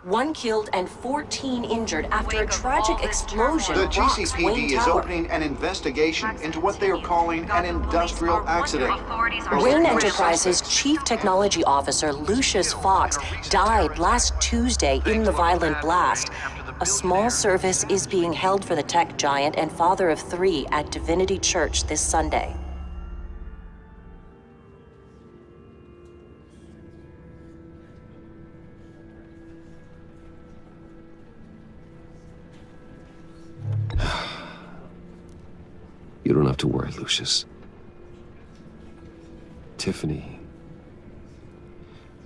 One killed and 14 injured after a tragic explosion. The rocks GCPD Wayne is Tower. opening an investigation into what they are calling an industrial accident. Wayne Enterprises' Chief Technology Officer Lucius Fox died last Tuesday in the violent blast. A small service is being held for the tech giant and father of 3 at Divinity Church this Sunday. You don't have to worry, Lucius. Tiffany,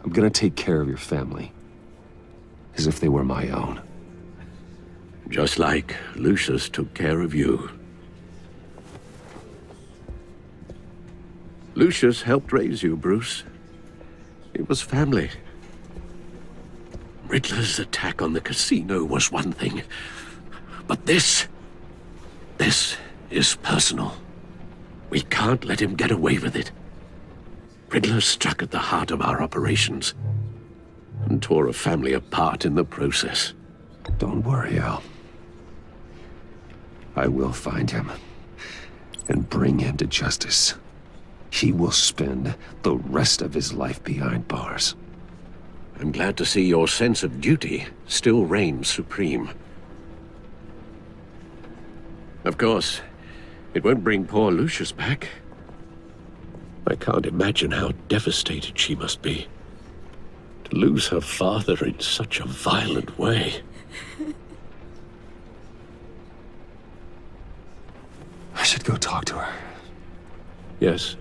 I'm gonna take care of your family, as if they were my own. Just like Lucius took care of you. Lucius helped raise you, Bruce. It was family. Riddler's attack on the casino was one thing, but this is personal. We can't let him get away with it. Riddler struck at the heart of our operations and tore a family apart in the process. Don't worry, Al. I will find him and bring him to justice. He will spend the rest of his life behind bars. I'm glad to see your sense of duty still reigns supreme. Of course, it won't bring poor Lucius back. I can't imagine how devastated she must be. To lose her father in such a violent way. I should go talk to her. Yes,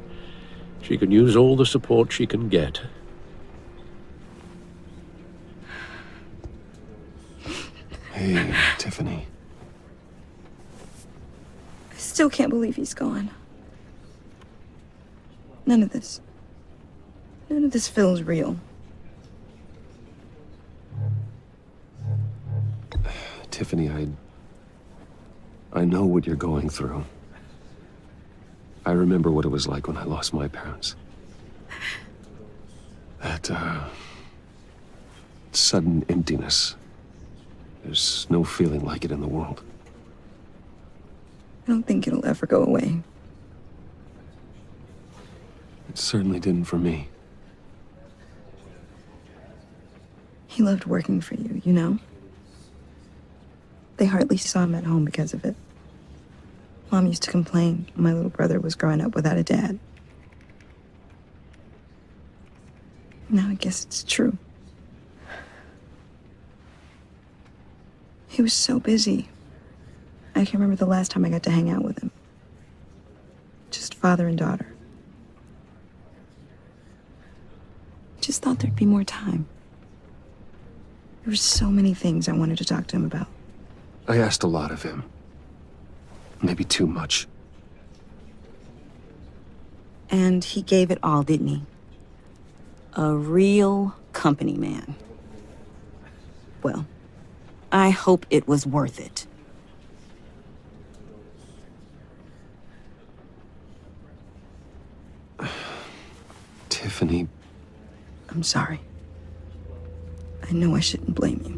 she can use all the support she can get. Hey, Tiffany. I still can't believe he's gone. None of this feels real. Tiffany, I know what you're going through. I remember what it was like when I lost my parents. That, sudden emptiness. There's no feeling like it in the world. I don't think it'll ever go away. It certainly didn't for me. He loved working for you, you know? They hardly saw him at home because of it. Mom used to complain my little brother was growing up without a dad. Now I guess it's true. He was so busy. I can't remember the last time I got to hang out with him. Just father and daughter. Just thought there'd be more time. There were so many things I wanted to talk to him about. I asked a lot of him. Maybe too much. And he gave it all, didn't he? A real company man. Well, I hope it was worth it. Tiffany. I'm sorry. I know I shouldn't blame you.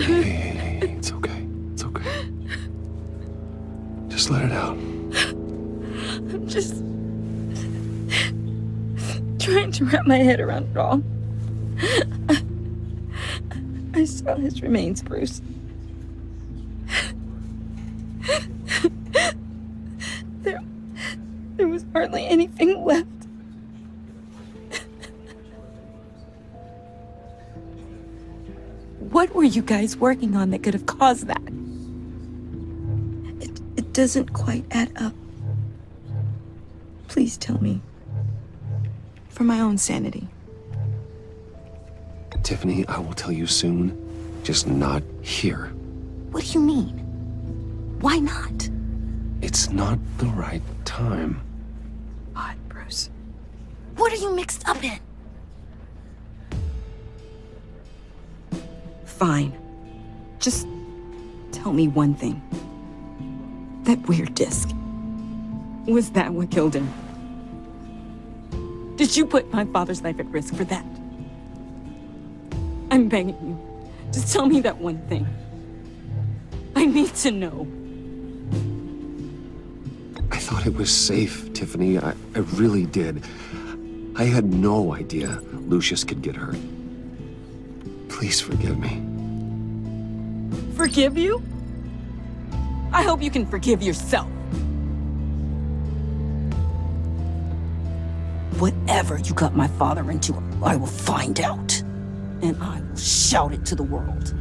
Hey, it's okay. It's okay. Just let it out. I'm just trying to wrap my head around it all. I saw his remains, Bruce. There was hardly anything left. What were you guys working on that could have caused that? It doesn't quite add up. Please tell me. For my own sanity. Tiffany, I will tell you soon. Just not here. What do you mean? Why not? It's not the right time. Odd, Bruce. What are you mixed up in? Fine. Just tell me one thing. That weird disc. Was that what killed him? Did you put my father's life at risk for that? I'm begging you. Just tell me that one thing. I need to know. I thought it was safe, Tiffany. I really did. I had no idea Lucius could get hurt. Please forgive me. Forgive you? I hope you can forgive yourself. Whatever you got my father into, I will find out. And I will shout it to the world.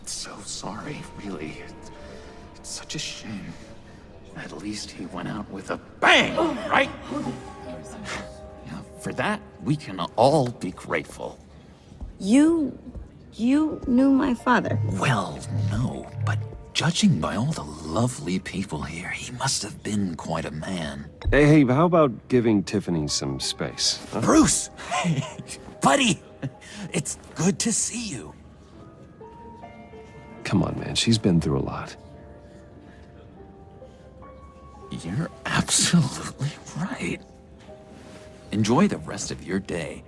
So sorry, really. It's such a shame. At least he went out with a bang, right? Yeah, for that, we can all be grateful. You knew my father. Well, no, but judging by all the lovely people here, he must have been quite a man. Hey, how about giving Tiffany some space? Huh? Bruce! Buddy! It's good to see you. Come on, man. She's been through a lot. You're absolutely right. Enjoy the rest of your day.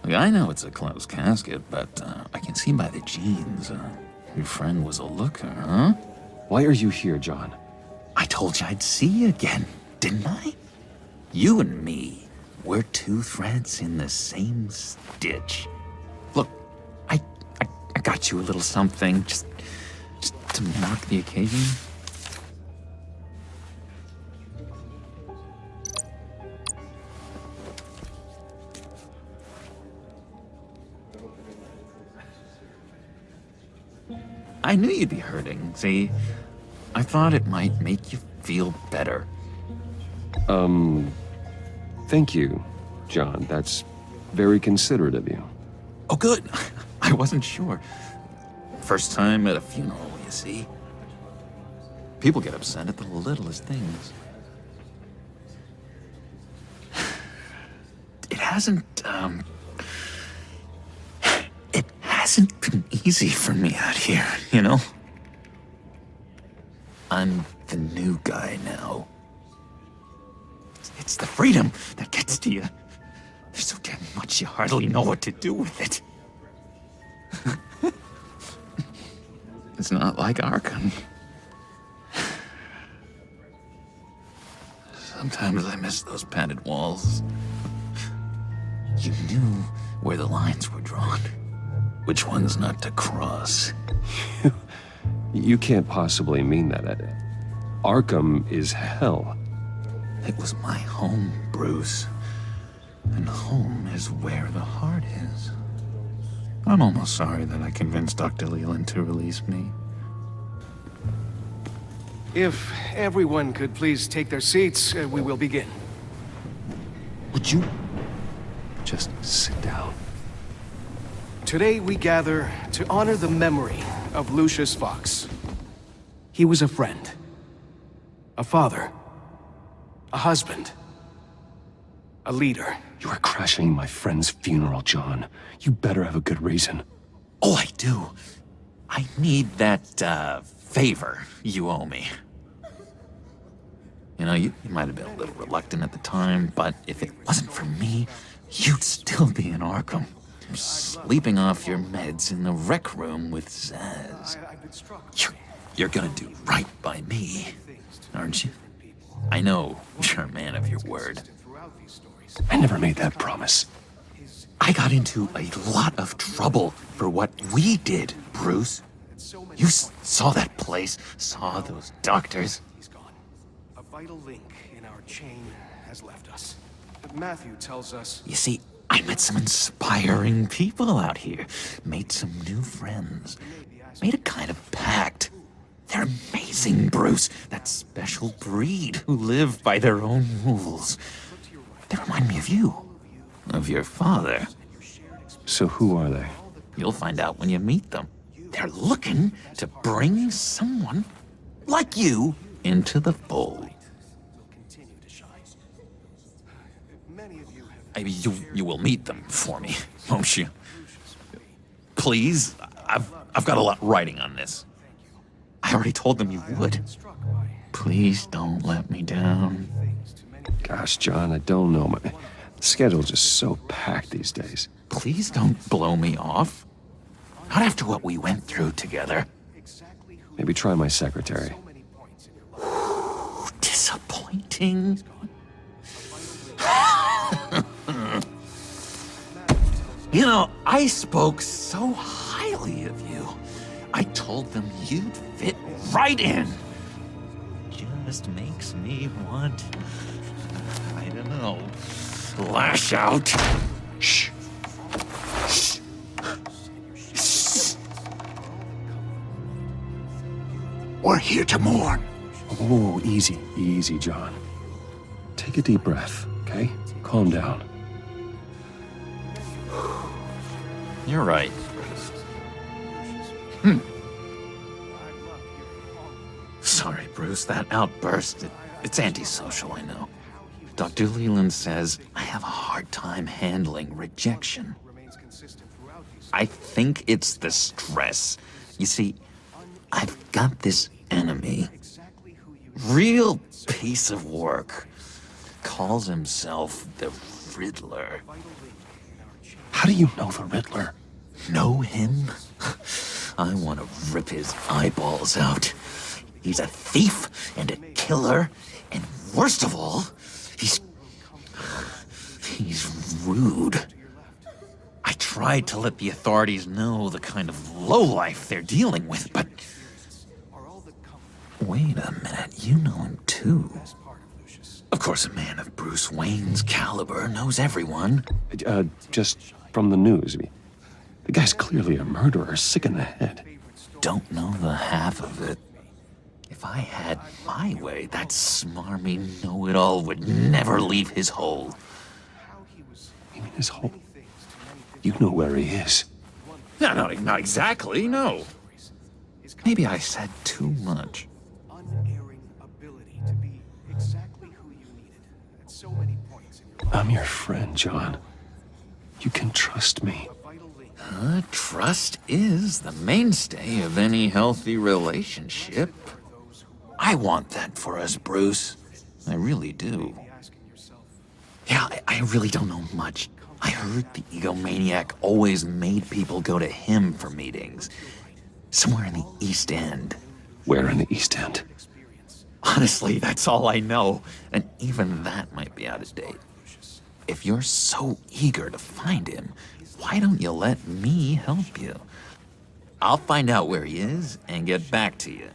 Look, I know it's a closed casket, but I can see by the jeans, your friend was a looker, huh? Why are you here, John? I told you I'd see you again, didn't I? You and me, we're two threads in the same stitch. Look, I got you a little something, just to mark the occasion. I knew you'd be hurting, see? I thought it might make you feel better. Thank you, John. That's very considerate of you. Oh, good. I wasn't sure. First time at a funeral, you see? People get upset at the littlest things. It hasn't been easy for me out here, you know? I'm the new guy now. It's the freedom that gets to you. There's so damn much you hardly know what to do with it. It's not like Arkham. Sometimes I miss those padded walls. You knew where the lines were drawn. Which ones not to cross. You can't possibly mean that. Arkham is hell. It was my home, Bruce. And home is where the heart is. I'm almost sorry that I convinced Dr. Leland to release me. If everyone could please take their seats, we will begin. Would you just sit down? Today we gather to honor the memory of Lucius Fox. He was a friend, a father, a husband, a leader. You are crashing my friend's funeral, John. You better have a good reason. Oh, I do. I need that, favor you owe me. You know, you might have been a little reluctant at the time, but if it wasn't for me, you'd still be in Arkham. Sleeping off your meds in the rec room with Zaz. You're gonna do right by me, aren't you? I know you're a man of your word. I never made that promise. I got into a lot of trouble for what we did, Bruce. You saw that place, saw those doctors. He's gone. A vital link in our chain has left us. But Matthew tells us... You see, I met some inspiring people out here, made some new friends, made a kind of pact. They're amazing, Bruce, that special breed who live by their own rules. They remind me of you, of your father. So who are they? You'll find out when you meet them. They're looking to bring someone like you into the fold. Maybe you will meet them for me, won't you? Please, I've got a lot riding on this. I already told them you would. Please don't let me down. Gosh, John, I don't know. My schedule's just so packed these days. Please don't blow me off. Not after what we went through together. Maybe try my secretary. Disappointing. You know, I spoke so highly of you. I told them you'd fit right in. Just makes me want, I don't know, lash out. Shh. Shh. Shh. We're here to mourn. Oh, easy, easy, John. Take a deep breath, okay? Calm down. You're right. Sorry, Bruce, that outburst, it's antisocial, I know. Dr. Leland says I have a hard time handling rejection. I think it's the stress. You see, I've got this enemy. Real piece of work. Calls himself the Riddler. How do you know the Riddler? Know him? I want to rip his eyeballs out. He's a thief and a killer, and worst of all, he's rude. I tried to let the authorities know the kind of lowlife they're dealing with, but... Wait a minute, you know him too. Of course, a man of Bruce Wayne's caliber knows everyone. Just from the news. I mean, the guy's clearly a murderer, sick in the head. Don't know the half of it. If I had my way, that smarmy know-it-all would never leave his hole. You mean his hole? You know where he is. No, not exactly, no. Maybe I said too much. I'm your friend, John. You can trust me. Trust is the mainstay of any healthy relationship. I want that for us, Bruce. I really do. Yeah, I really don't know much. I heard the egomaniac always made people go to him for meetings. Somewhere in the East End. Where in the East End? Honestly, that's all I know. And even that might be out of date. If you're so eager to find him, why don't you let me help you? I'll find out where he is and get back to you.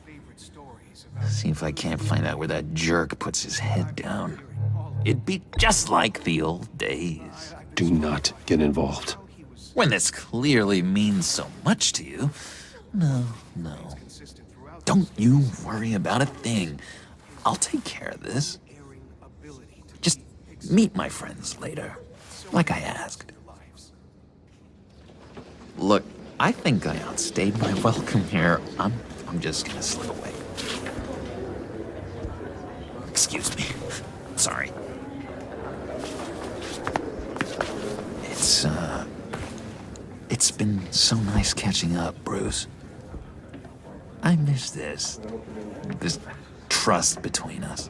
See if I can't find out where that jerk puts his head down. It'd be just like the old days. Do not get involved. When this clearly means so much to you. No. Don't you worry about a thing. I'll take care of this. Just meet my friends later, like I asked. Look, I think I outstayed my welcome here. I'm just gonna slip away. Excuse me. Sorry. It's been so nice catching up, Bruce. I miss this trust between us.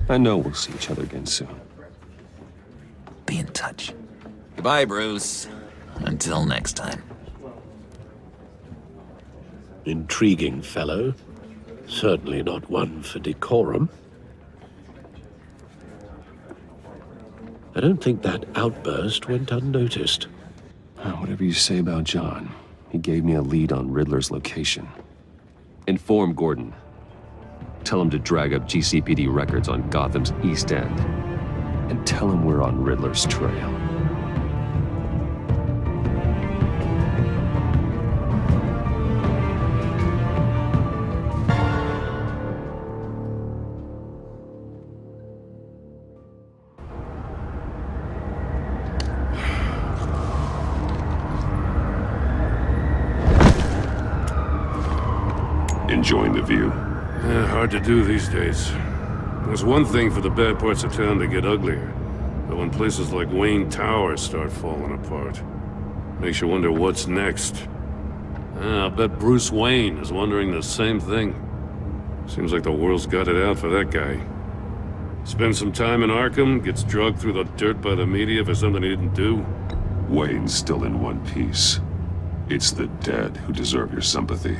I know we'll see each other again soon. Be in touch. Goodbye, Bruce. Until next time. Intriguing fellow. Certainly not one for decorum. I don't think that outburst went unnoticed. Whatever you say about John, he gave me a lead on Riddler's location. Inform Gordon. Tell him to drag up GCPD records on Gotham's East End. And tell him we're on Riddler's trail. Enjoying the view? Yeah, hard to do these days. There's one thing for the bad parts of town to get uglier. But when places like Wayne Tower start falling apart, makes you wonder what's next. I'll bet Bruce Wayne is wondering the same thing. Seems like the world's got it out for that guy. Spends some time in Arkham, gets drugged through the dirt by the media for something he didn't do. Wayne's still in one piece. It's the dead who deserve your sympathy.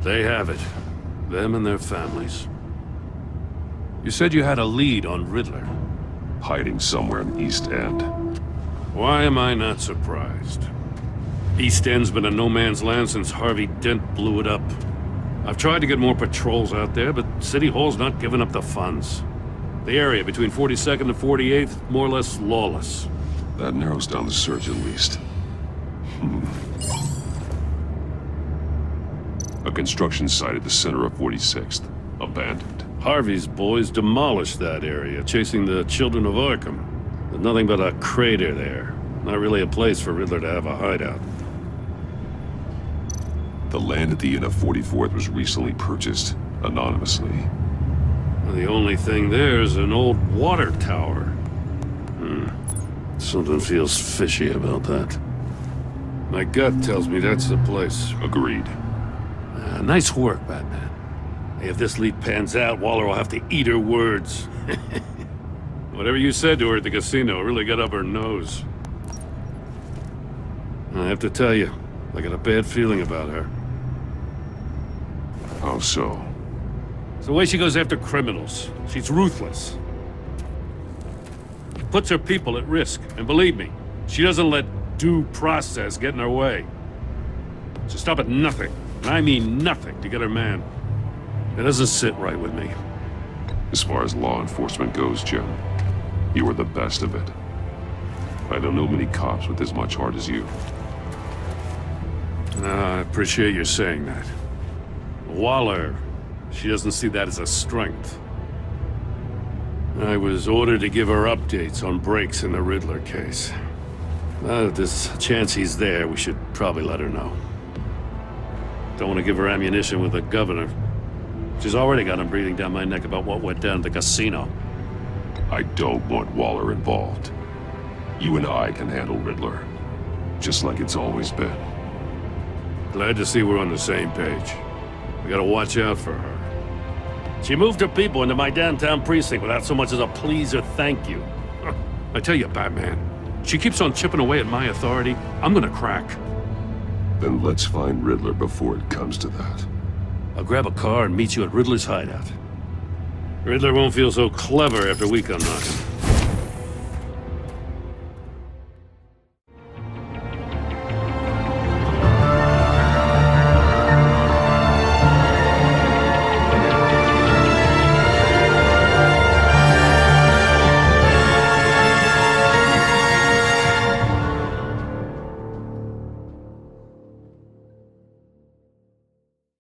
They have it. Them and their families. You said you had a lead on Riddler. Hiding somewhere in East End. Why am I not surprised? East End's been a no-man's land since Harvey Dent blew it up. I've tried to get more patrols out there, but City Hall's not giving up the funds. The area between 42nd and 48th, more or less lawless. That narrows down the search at least. A construction site at the center of 46th. Abandoned. Harvey's boys demolished that area, chasing the children of Arkham. There's nothing but a crater there. Not really a place for Riddler to have a hideout. The land at the end of 44th was recently purchased, anonymously. The only thing there is an old water tower. Something feels fishy about that. My gut tells me that's the place. Agreed. Nice work, Batman. Hey, if this lead pans out, Waller will have to eat her words. Whatever you said to her at the casino really got up her nose. I have to tell you, I got a bad feeling about her. How so? It's the way she goes after criminals. She's ruthless. Puts her people at risk. And believe me, she doesn't let due process get in her way. She'll stop at nothing, and I mean nothing, to get her man. It doesn't sit right with me. As far as law enforcement goes, Jim, you are the best of it. I don't know many cops with as much heart as you. I appreciate you saying that. Waller, she doesn't see that as a strength. I was ordered to give her updates on breaks in the Riddler case. If there's a chance he's there, we should probably let her know. Don't want to give her ammunition with the governor. She's already got him breathing down my neck about what went down at the casino. I don't want Waller involved. You and I can handle Riddler, just like it's always been. Glad to see we're on the same page. We gotta watch out for her. She moved her people into my downtown precinct without so much as a please or thank you. I tell you, Batman, she keeps on chipping away at my authority. I'm gonna crack. Then let's find Riddler before it comes to that. I'll grab a car and meet you at Riddler's hideout. Riddler won't feel so clever after we come knocking.